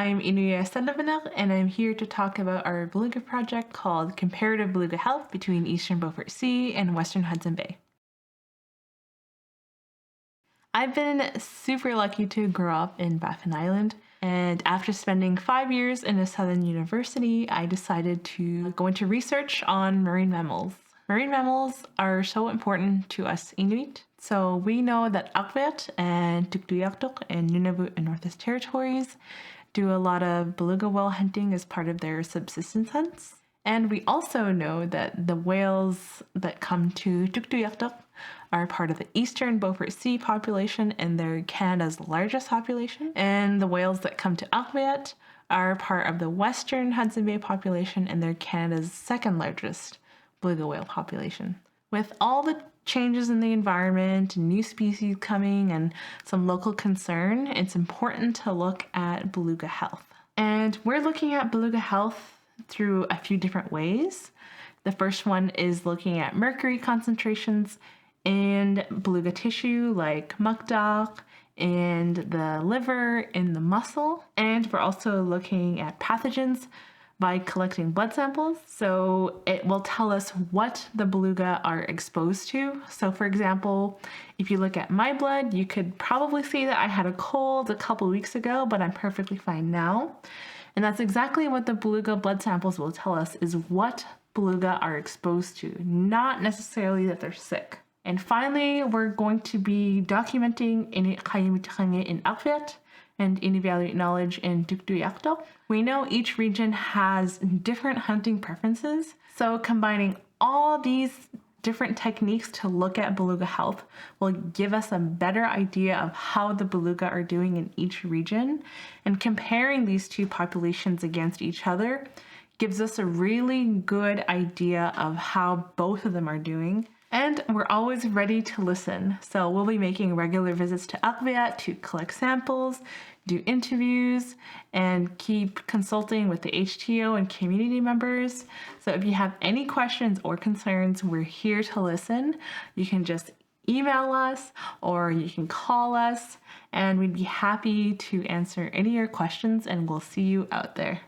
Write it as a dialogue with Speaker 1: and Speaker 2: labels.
Speaker 1: I'm Enooyaq Sudlovenick, and I'm here to talk about our beluga project called Comparative Beluga Health between Eastern Beaufort Sea and Western Hudson Bay. I've been super lucky to grow up in Baffin Island, and after spending 5 years in a southern university, I decided to go into research on marine mammals. Marine mammals are so important to us Inuit. So we know that ArcticNet and Enooyaq and Nunavut and Northwest Territories do a lot of beluga whale hunting as part of their subsistence hunts. And we also know that the whales that come to Enooyaq are part of the Eastern Beaufort Sea population, and they're Canada's largest population. And the whales that come to ArcticNet are part of the Western Hudson Bay population, and they're Canada's second largest beluga whale population. With all the changes in the environment, new species coming, and some local concern, it's important to look at beluga health. And we're looking at beluga health through a few different ways. The first one is looking at mercury concentrations in beluga tissue like mukdaq and the liver and the muscle. And we're also looking at pathogens by collecting blood samples. So it will tell us what the beluga are exposed to. So for example, if you look at my blood, you could probably see that I had a cold a couple weeks ago, but I'm perfectly fine now. And that's exactly what the beluga blood samples will tell us, is what beluga are exposed to, not necessarily that they're sick. And finally, we're going to be documenting in ArcticNet and Inuvialuit knowledge in Enooyaq. We know each region has different hunting preferences, so combining all these different techniques to look at beluga health will give us a better idea of how the beluga are doing in each region, and comparing these two populations against each other gives us a really good idea of how both of them are doing. And we're always ready to listen. So we'll be making regular visits to ArcticNet to collect samples, do interviews, and keep consulting with the HTO and community members. So if you have any questions or concerns, we're here to listen. You can just email us or you can call us, and we'd be happy to answer any of your questions, and we'll see you out there.